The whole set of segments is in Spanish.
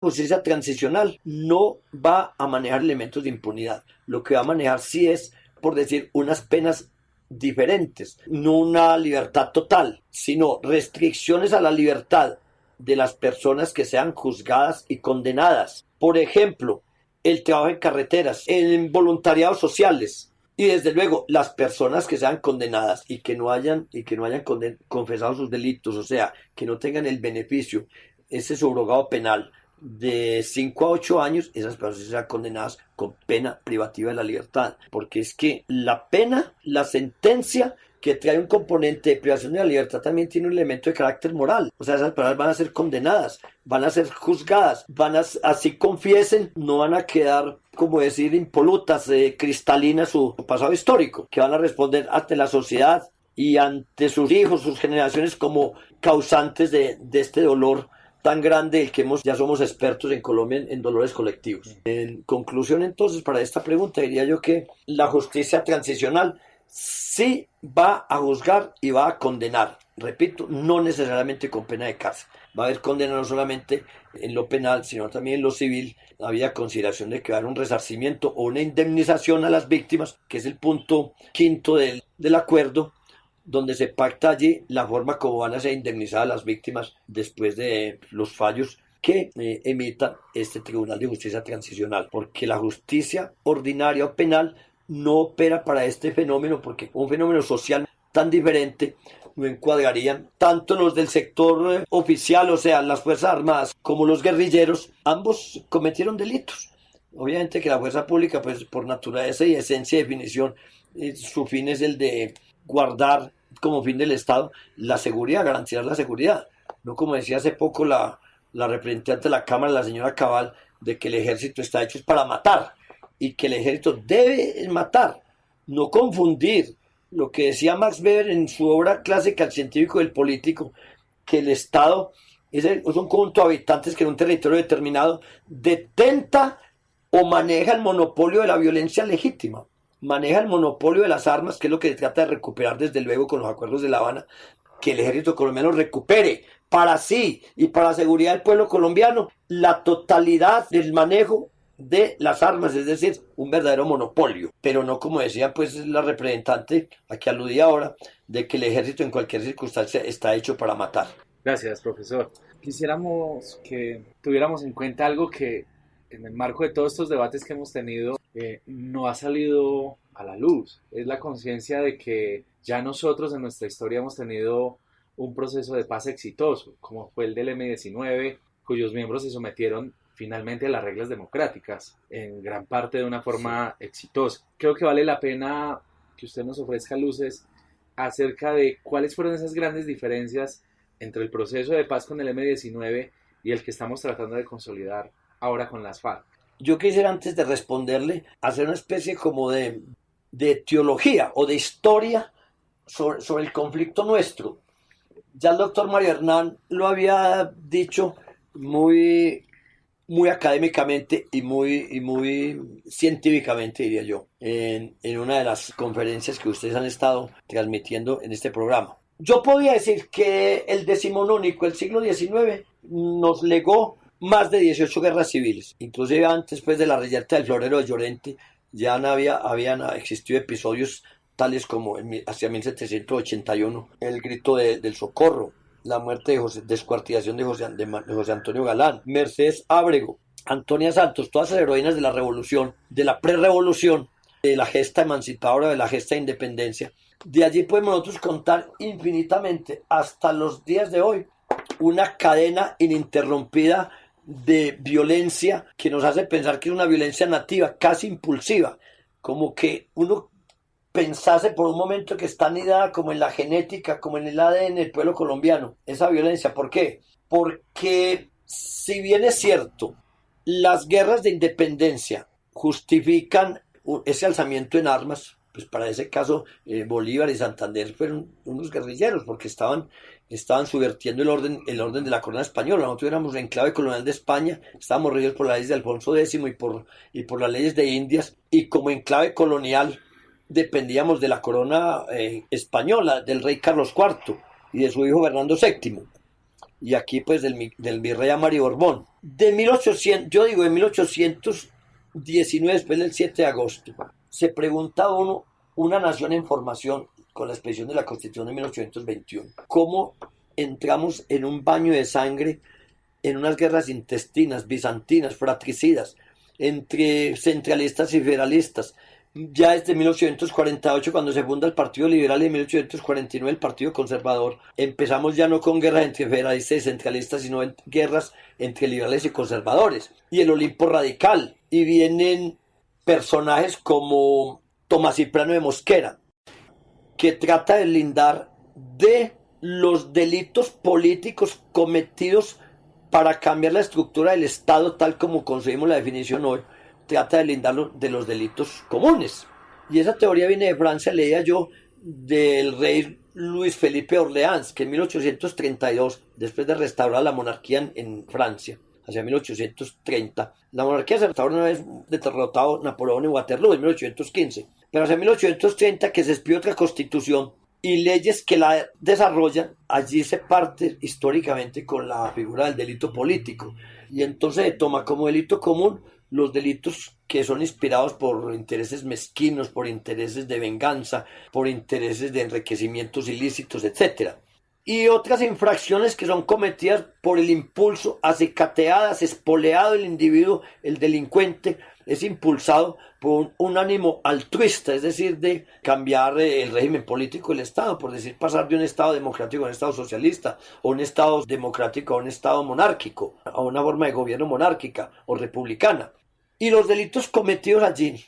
justicia transicional no va a manejar elementos de impunidad. Lo que va a manejar sí es, por decir, unas penas diferentes, no una libertad total, sino restricciones a la libertad de las personas que sean juzgadas y condenadas. Por ejemplo, el trabajo en carreteras, en voluntariados sociales, y desde luego las personas que sean condenadas y que no hayan confesado sus delitos, o sea, que no tengan el beneficio, ese subrogado penal de 5 a 8 años, esas personas serán condenadas con pena privativa de la libertad, porque es que la pena, la sentencia que trae un componente de privación de la libertad también tiene un elemento de carácter moral. O sea, esas personas van a ser condenadas, van a ser juzgadas, así confiesen, no van a quedar, como decir, impolutas, cristalinas su pasado histórico, que van a responder ante la sociedad y ante sus hijos, sus generaciones, como causantes de este dolor tan grande el que ya somos expertos en Colombia en dolores colectivos. En conclusión, entonces, para esta pregunta diría yo que la justicia transicional sí va a juzgar y va a condenar, repito, no necesariamente con pena de cárcel. Va a haber condena no solamente en lo penal, sino también en lo civil. Había consideración de que va a haber un resarcimiento o una indemnización a las víctimas, que es el punto quinto del acuerdo, donde se pacta allí la forma como van a ser indemnizadas las víctimas después de los fallos que emita este Tribunal de Justicia Transicional, porque la justicia ordinaria o penal no opera para este fenómeno, porque un fenómeno social tan diferente no encuadrarían tanto los del sector oficial, o sea, las Fuerzas Armadas, como los guerrilleros. Ambos cometieron delitos. Obviamente que la fuerza pública, pues por naturaleza y esencia y definición, su fin es el de guardar como fin del Estado la seguridad, garantizar la seguridad. No como decía hace poco la representante de la Cámara, la señora Cabal, de que el ejército está hecho es para matar y que el ejército debe matar, no confundir lo que decía Max Weber en su obra clásica El científico y el político, que el Estado es un conjunto de habitantes que en un territorio determinado detenta o maneja el monopolio de la violencia legítima, maneja el monopolio de las armas, que es lo que se trata de recuperar desde luego con los acuerdos de La Habana, que el ejército colombiano recupere para sí y para la seguridad del pueblo colombiano la totalidad del manejo de las armas, es decir, un verdadero monopolio, pero no como decía pues la representante a que aludía ahora, de que el ejército en cualquier circunstancia está hecho para matar. Gracias, profesor. Quisiéramos que tuviéramos en cuenta algo que en el marco de todos estos debates que hemos tenido no ha salido a la luz. Es la conciencia de que ya nosotros en nuestra historia hemos tenido un proceso de paz exitoso, como fue el del M-19, cuyos miembros se sometieron finalmente a las reglas democráticas, en gran parte de una forma exitosa. Creo que vale la pena que usted nos ofrezca luces acerca de cuáles fueron esas grandes diferencias entre el proceso de paz con el M-19 y el que estamos tratando de consolidar ahora con las FARC. Yo quisiera, antes de responderle, hacer una especie como de teología o de historia sobre el conflicto nuestro. Ya el doctor Mario Hernán lo había dicho muy académicamente y muy científicamente, diría yo, en una de las conferencias que ustedes han estado transmitiendo en este programa. Yo podría decir que el decimonónico, el siglo XIX, nos legó más de 18 guerras civiles. Inclusive antes pues, de la reyerta del Florero de Llorente, ya habían existido episodios tales como hacia 1781, el grito del socorro, la muerte descuartización de José Antonio Galán, Mercedes Ábrego, Antonia Santos, todas las heroínas de la revolución, de la prerrevolución, de la gesta emancipadora, de la gesta de independencia. De allí podemos nosotros contar infinitamente hasta los días de hoy una cadena ininterrumpida de violencia que nos hace pensar que es una violencia nativa, casi impulsiva, como que uno pensase por un momento que está anidada como en la genética, como en el ADN del pueblo colombiano, esa violencia. ¿Por qué? Porque si bien es cierto, las guerras de independencia justifican ese alzamiento en armas, pues para ese caso Bolívar y Santander fueron unos guerrilleros porque estaban subvirtiendo el orden de la corona española. Nosotros éramos enclave colonial de España, estábamos regidos por las leyes de Alfonso X y por las leyes de Indias, y como enclave colonial dependíamos de la corona española, del rey Carlos IV y de su hijo Fernando VII. y aquí pues del virrey Amari Borbón. De 1800, yo digo de 1819, después del 7 de agosto, se pregunta a uno, una nación en formación, con la expresión de la Constitución de 1821, ¿cómo entramos en un baño de sangre, en unas guerras intestinas, bizantinas, fratricidas, entre centralistas y federalistas? Ya desde 1848, cuando se funda el Partido Liberal, y en 1849 el Partido Conservador, empezamos ya no con guerras entre federalistas y centralistas, sino en guerras entre liberales y conservadores. Y el Olimpo radical. Y vienen personajes como Tomás Cipriano de Mosquera, que trata de lindar de los delitos políticos cometidos para cambiar la estructura del Estado, tal como concebimos la definición hoy, trata de lindarlo de los delitos comunes. Y esa teoría viene de Francia, leía yo, del rey Luis Felipe de Orleans, que en 1832, después de restaurar la monarquía en Francia, hacia 1830, la monarquía se restauró una vez derrotado Napoleón en Waterloo en 1815, pero hacia 1830 que se expidió otra constitución y leyes que la desarrollan, allí se parte históricamente con la figura del delito político, y entonces se toma como delito común los delitos que son inspirados por intereses mezquinos, por intereses de venganza, por intereses de enriquecimientos ilícitos, etc. Y otras infracciones que son cometidas por el impulso, acicateadas, espoleado el individuo, el delincuente, es impulsado por un ánimo altruista, es decir, de cambiar el régimen político del Estado, por decir, pasar de un Estado democrático a un Estado socialista, o un Estado democrático a un Estado monárquico, a una forma de gobierno monárquica o republicana. Y los delitos cometidos allí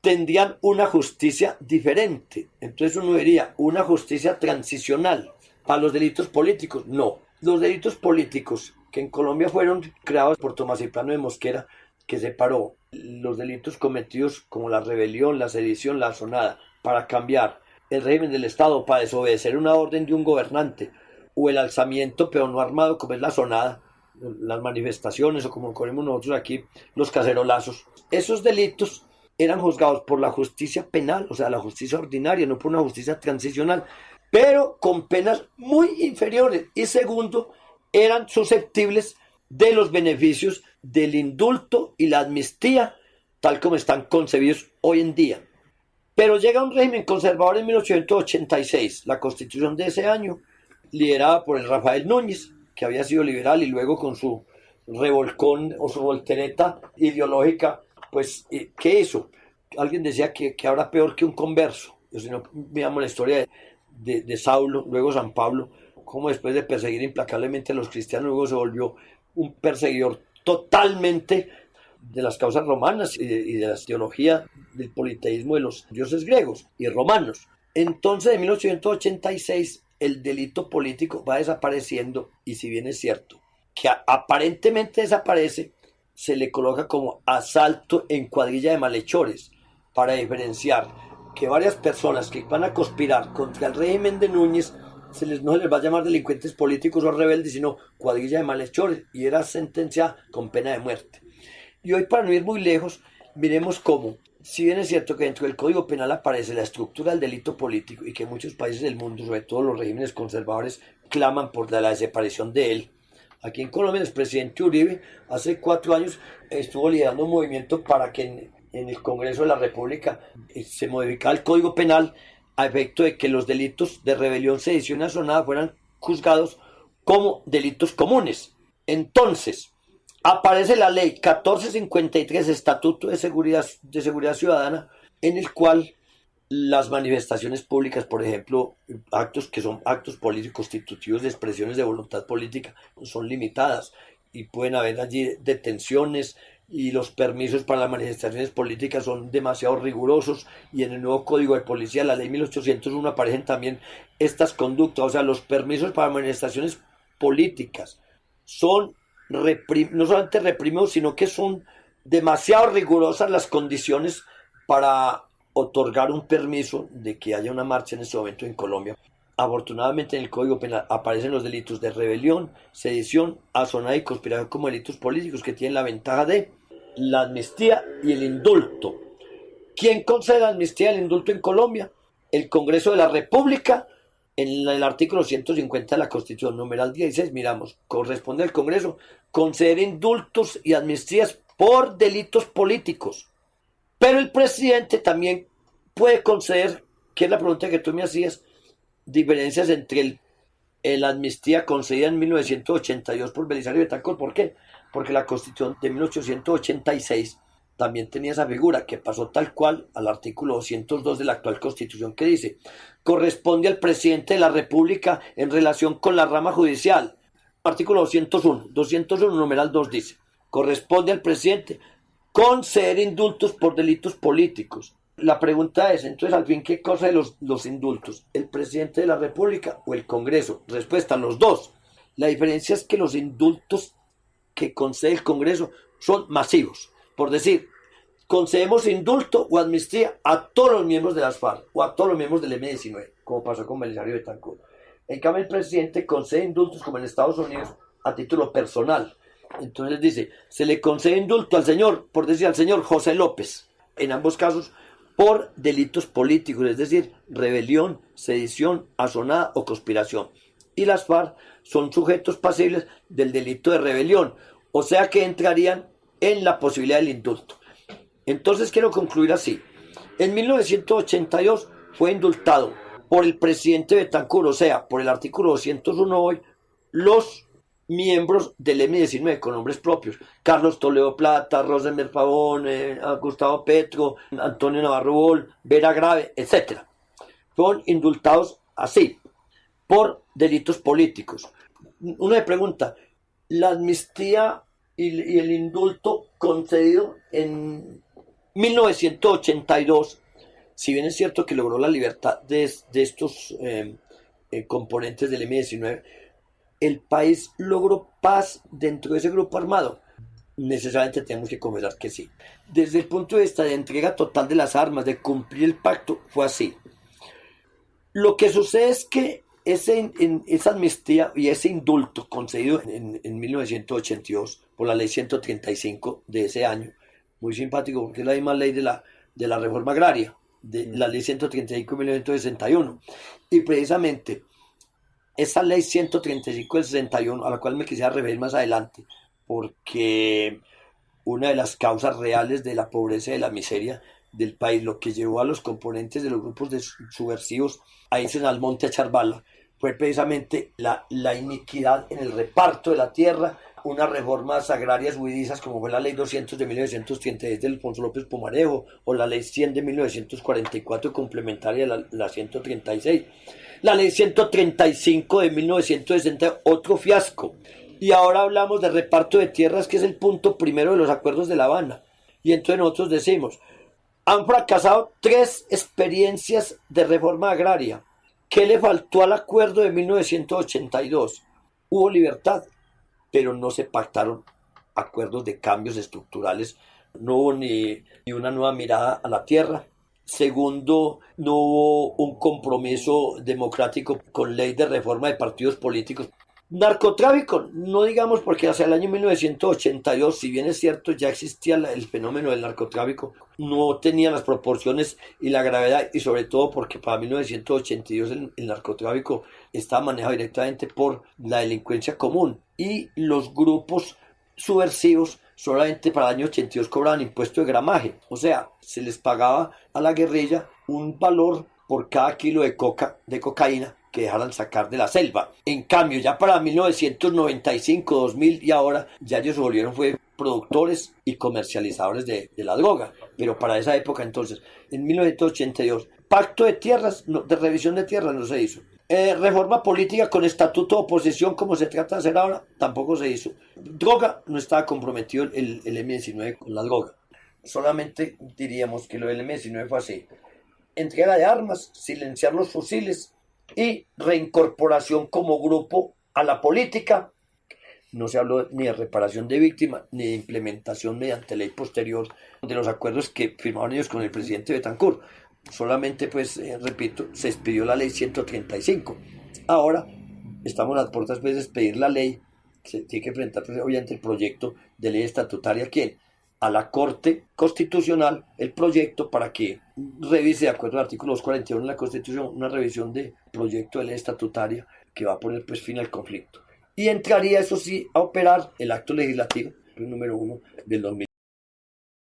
tendrían una justicia diferente. Entonces uno diría, una justicia transicional. Para los delitos políticos, no. Los delitos políticos que en Colombia fueron creados por Tomás Cipriano de Mosquera, que separó los delitos cometidos como la rebelión, la sedición, la asonada, para cambiar el régimen del Estado, para desobedecer una orden de un gobernante, o el alzamiento pero no armado como es la asonada, las manifestaciones o como ponemos nosotros aquí, los cacerolazos. Esos delitos eran juzgados por la justicia penal, o sea, la justicia ordinaria, no por una justicia transicional, pero con penas muy inferiores. Y segundo, eran susceptibles de los beneficios del indulto y la amnistía, tal como están concebidos hoy en día. Pero llega un régimen conservador en 1886, la constitución de ese año, liderada por el Rafael Núñez, que había sido liberal y luego con su revolcón o su voltereta ideológica, pues, ¿qué hizo? Alguien decía que habrá peor que un converso. Si no, miramos la historia de Saulo, luego San Pablo, como después de perseguir implacablemente a los cristianos, luego se volvió un perseguidor totalmente de las causas romanas y de la teología del politeísmo de los dioses griegos y romanos. Entonces, en 1886, el delito político va desapareciendo, y si bien es cierto que aparentemente desaparece, se le coloca como asalto en cuadrilla de malhechores, para diferenciar que varias personas que van a conspirar contra el régimen de Núñez no se les va a llamar delincuentes políticos o rebeldes, sino cuadrilla de malhechores, y era sentenciada con pena de muerte. Y hoy, para no ir muy lejos, miremos cómo, si bien es cierto que dentro del Código Penal aparece la estructura del delito político y que muchos países del mundo, sobre todo los regímenes conservadores, claman por la desaparición de él. Aquí en Colombia el presidente Uribe hace 4 años estuvo liderando un movimiento para que en el Congreso de la República se modificara el Código Penal a efecto de que los delitos de rebelión, sedición y asonada fueran juzgados como delitos comunes. Entonces, aparece la ley 1453, Estatuto de Seguridad Ciudadana, en el cual las manifestaciones públicas, por ejemplo, actos que son actos políticos constitutivos de expresiones de voluntad política, son limitadas y pueden haber allí detenciones, y los permisos para las manifestaciones políticas son demasiado rigurosos, y en el nuevo Código de Policía, la ley 1801, aparecen también estas conductas. O sea, los permisos para manifestaciones políticas son no solamente reprimidos, sino que son demasiado rigurosas las condiciones para otorgar un permiso de que haya una marcha en este momento en Colombia. Afortunadamente, en el Código Penal aparecen los delitos de rebelión, sedición, asonada y conspiración como delitos políticos, que tienen la ventaja de la amnistía y el indulto. ¿Quién concede la amnistía y el indulto en Colombia? El Congreso de la República, En el artículo 150 de la Constitución, numeral 16, miramos, corresponde al Congreso conceder indultos y amnistías por delitos políticos. Pero el presidente también puede conceder, que es la pregunta que tú me hacías, diferencias entre la amnistía concedida en 1982 por Belisario Betancur. ¿Por qué? Porque la Constitución de 1886 también tenía esa figura que pasó tal cual al artículo 202 de la actual Constitución, que dice: corresponde al presidente de la República en relación con la rama judicial. Artículo 201 numeral 2 dice: corresponde al presidente conceder indultos por delitos políticos. La pregunta es, entonces, al fin, ¿qué cosa de los indultos? ¿El presidente de la República o el Congreso? Respuesta: los dos. La diferencia es que los indultos que concede el Congreso son masivos. Por decir, concedemos indulto o amnistía a todos los miembros de las FARC o a todos los miembros del M-19, como pasó con Belisario Betancur. En cambio, el presidente concede indultos, como en Estados Unidos, a título personal. Entonces dice, se le concede indulto al señor, por decir, al señor José López, en ambos casos, por delitos políticos, es decir, rebelión, sedición, asonada o conspiración. Y las FARC son sujetos pasibles del delito de rebelión, o sea que entrarían en la posibilidad del indulto. Entonces quiero concluir así. En 1982 fue indultado por el presidente Betancur, o sea, por el artículo 201 hoy, los miembros del M-19 con nombres propios: Carlos Toledo Plata, Rosenberg Pavón, Gustavo Petro, Antonio Navarro Bol, Vera Grave, etc. Fueron indultados así, por delitos políticos. Uno me pregunta, ¿la amnistía y el indulto concedido en 1982, si bien es cierto que logró la libertad de estos componentes del M-19, el país logró paz dentro de ese grupo armado? Necesariamente tenemos que confesar que sí. Desde el punto de vista de entrega total de las armas, de cumplir el pacto, fue así. Lo que sucede es que esa amnistía y ese indulto concedido en 1982 por la ley 135 de ese año, muy simpático porque es la misma ley de la reforma agraria, de la ley 135 de 1961, y precisamente esa ley 135 del 61, a la cual me quisiera referir más adelante, porque una de las causas reales de la pobreza y de la miseria del país, lo que llevó a los componentes de los grupos de subversivos a irse al monte a echar bala, fue precisamente la iniquidad en el reparto de la tierra, unas reformas agrarias huidizas como fue la ley 200 de 1936 de Alfonso López Pumarejo, o la ley 100 de 1944 complementaria de la 136, la ley 135 de 1960, otro fiasco. Y ahora hablamos de reparto de tierras, que es el punto primero de los acuerdos de La Habana. Y entonces nosotros decimos, han fracasado 3 experiencias de reforma agraria. ¿Qué le faltó al acuerdo de 1982? Hubo libertad, pero no se pactaron acuerdos de cambios estructurales. No hubo ni una nueva mirada a la tierra. Segundo, no hubo un compromiso democrático con ley de reforma de partidos políticos. Narcotráfico, no digamos, porque hacia el año 1982, si bien es cierto, ya existía el fenómeno del narcotráfico, no tenía las proporciones y la gravedad, y sobre todo porque para 1982 el narcotráfico estaba manejado directamente por la delincuencia común, y los grupos subversivos solamente para el año 82 cobraban impuesto de gramaje, o sea, se les pagaba a la guerrilla un valor por cada kilo de cocaína que dejaran sacar de la selva. En cambio, ya para 1995, 2000 y ahora, ya ellos se volvieron productores y comercializadores de la droga. Pero para esa época entonces, en 1982, pacto de tierras, de revisión de tierras no se hizo. Reforma política con estatuto de oposición, como se trata de hacer ahora, tampoco se hizo. Droga, no estaba comprometido el M-19 con la droga. Solamente diríamos que lo del M-19 fue así: entrega de armas, silenciar los fusiles y reincorporación como grupo a la política. No se habló ni de reparación de víctimas ni de implementación mediante ley posterior de los acuerdos que firmaron ellos con el presidente Betancur. Solamente, pues, repito, se expidió la ley 135. Ahora estamos a las puertas, pues, de expedir la ley. Se tiene que presentar, pues, obviamente, el proyecto de ley estatutaria. ¿Quién? a la Corte Constitucional el proyecto para que revise, de acuerdo al artículo 241 de la Constitución, una revisión de proyecto de ley estatutaria que va a poner pues fin al conflicto. Y entraría, eso sí, a operar el acto legislativo, el número 1 del 2000.